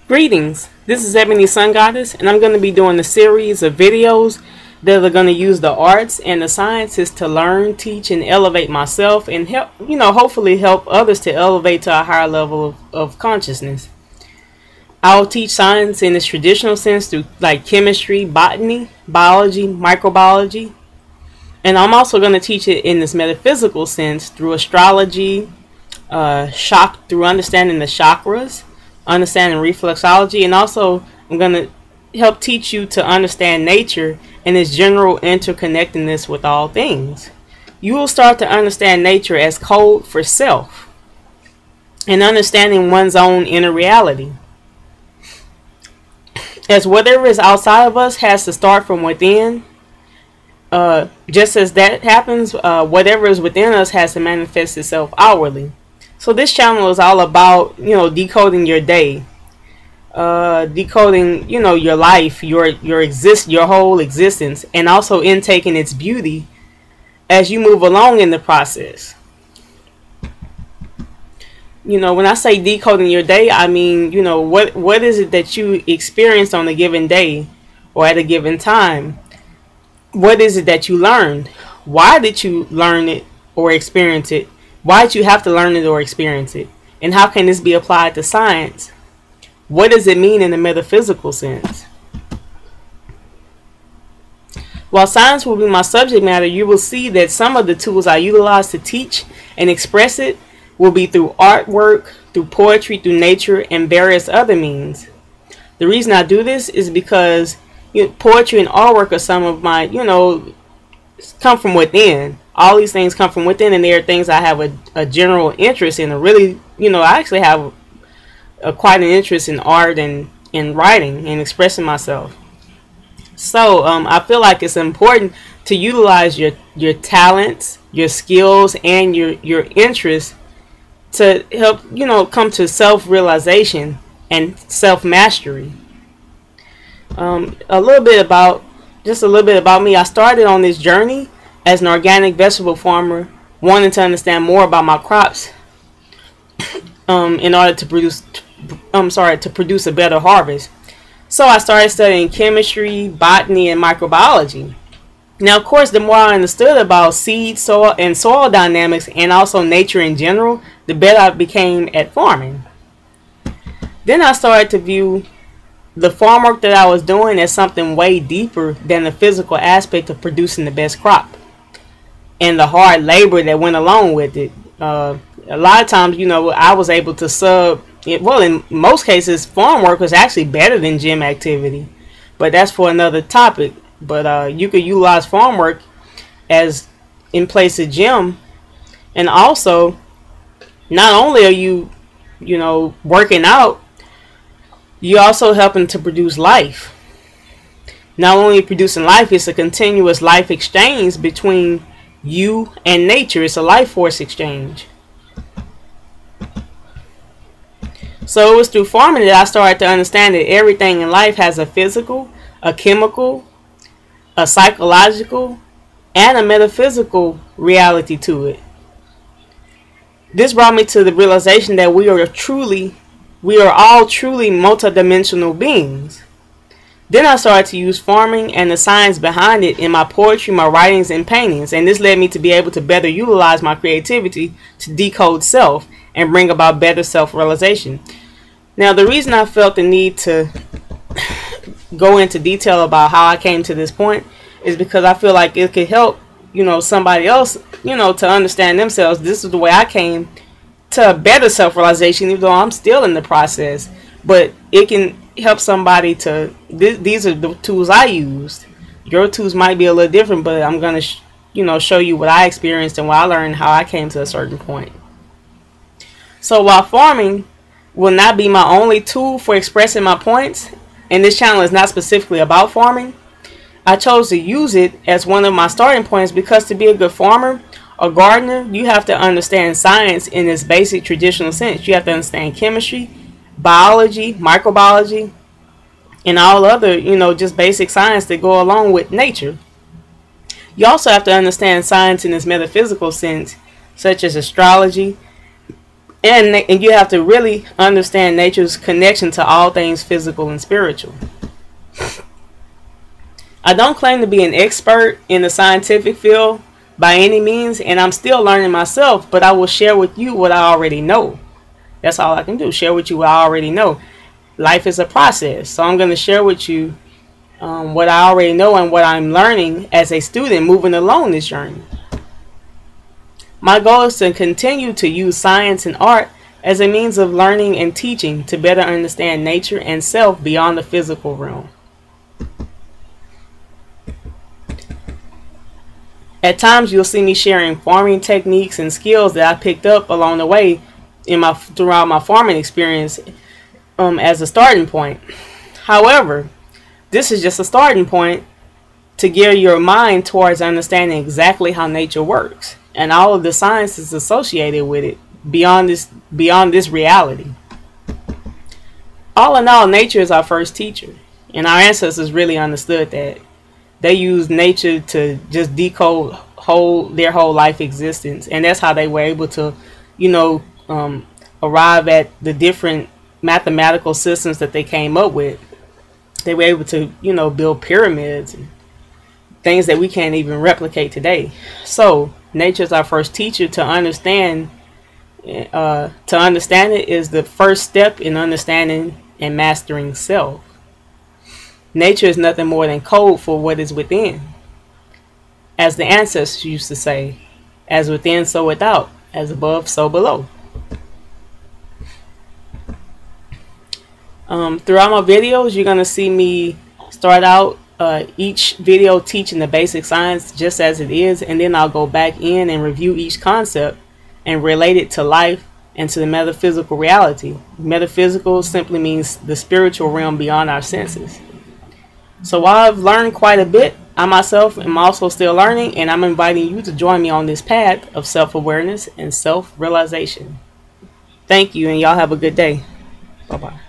Greetings, this is Ebony Sun Goddess, and I'm going to be doing a series of videos that are going to use the arts and the sciences to learn, teach, and elevate myself and help, hopefully help others to elevate to a higher level of consciousness. I'll teach science in its traditional sense through like chemistry, botany, biology, microbiology, and I'm also going to teach it in this metaphysical sense through astrology, through understanding the chakras, understanding reflexology, and also I'm going to help teach you to understand nature and its general interconnectedness with all things. You will start to understand nature as code for self and understanding one's own inner reality. As whatever is outside of us has to start from within, just as that happens, whatever is within us has to manifest itself outwardly. So this channel is all about, decoding your day, decoding, your life, your whole existence, and also intaking its beauty as you move along in the process. When I say decoding your day, I mean, what is it that you experienced on a given day or at a given time? What is it that you learned? Why did you learn it or experience it? Why did you have to learn it or experience it? And how can this be applied to science? What does it mean in a metaphysical sense? While science will be my subject matter, you will see that some of the tools I utilize to teach and express it will be through artwork, through poetry, through nature, and various other means. The reason I do this is because poetry and artwork are some of my, come from within. All these things come from within, and they are things I have a general interest in. I actually have quite an interest in art and in writing and expressing myself. So I feel like it's important to utilize your talents, your skills, and your interests to help come to self-realization and self-mastery. A little bit about me. I started on this journey as an organic vegetable farmer, wanting to understand more about my crops in order to produce a better harvest. So I started studying chemistry, botany, and microbiology. Now, of course, the more I understood about seed, soil, and soil dynamics, and also nature in general, the better I became at farming. Then I started to view the farm work that I was doing as something way deeper than the physical aspect of producing the best crop and the hard labor that went along with it. A lot of times, I was able to in most cases, farm work was actually better than gym activity, but that's for another topic. But you could utilize farm work as in place of gym, and also not only are you, working out, you're also helping to produce life. Not only producing life, it's a continuous life exchange between you and nature. It's a life force exchange. So it was through farming that I started to understand that everything in life has a physical, a chemical, a psychological, and a metaphysical reality to it. This brought me to the realization that we are all truly multidimensional beings. Then I started to use farming and the science behind it in my poetry, my writings, and paintings, and this led me to be able to better utilize my creativity to decode self and bring about better self-realization. Now, the reason I felt the need to go into detail about how I came to this point is because I feel like it could help, somebody else, to understand themselves. This is the way I came to a better self-realization, even though I'm still in the process. But it can help somebody to, these are the tools I used. Your tools might be a little different, but I'm going to, show you what I experienced and what I learned, how I came to a certain point. So while farming will not be my only tool for expressing my points, and this channel is not specifically about farming, I chose to use it as one of my starting points because to be a good farmer or gardener, you have to understand science in its basic traditional sense. You have to understand chemistry, biology, microbiology, and all other, just basic science that go along with nature. You also have to understand science in its metaphysical sense, such as astrology And you have to really understand nature's connection to all things physical and spiritual. I don't claim to be an expert in the scientific field by any means, and I'm still learning myself, but I will share with you what I already know. That's all I can do, share with you what I already know. Life is a process, so I'm going to share with you what I already know and what I'm learning as a student moving along this journey. My goal is to continue to use science and art as a means of learning and teaching to better understand nature and self beyond the physical realm. At times you'll see me sharing farming techniques and skills that I picked up along the way throughout my farming experience as a starting point. However, this is just a starting point to gear your mind towards understanding exactly how nature works and all of the sciences associated with it beyond this reality. All in all, nature is our first teacher, and our ancestors really understood that. They used nature to just decode their whole life existence, and that's how they were able to, arrive at the different mathematical systems that they came up with. They were able to, build pyramids and things that we can't even replicate today. So nature is our first teacher. To understand it is the first step in understanding and mastering self. Nature is nothing more than code for what is within. As the ancestors used to say, as within, so without, as above, so below. Throughout my videos, you're going to see me start out each video teaching the basic science just as it is, and then I'll go back in and review each concept and relate it to life and to the metaphysical reality. Metaphysical simply means the spiritual realm beyond our senses. So while I've learned quite a bit, I myself am also still learning, and I'm inviting you to join me on this path of self-awareness and self-realization. Thank you, and y'all have a good day. Bye-bye.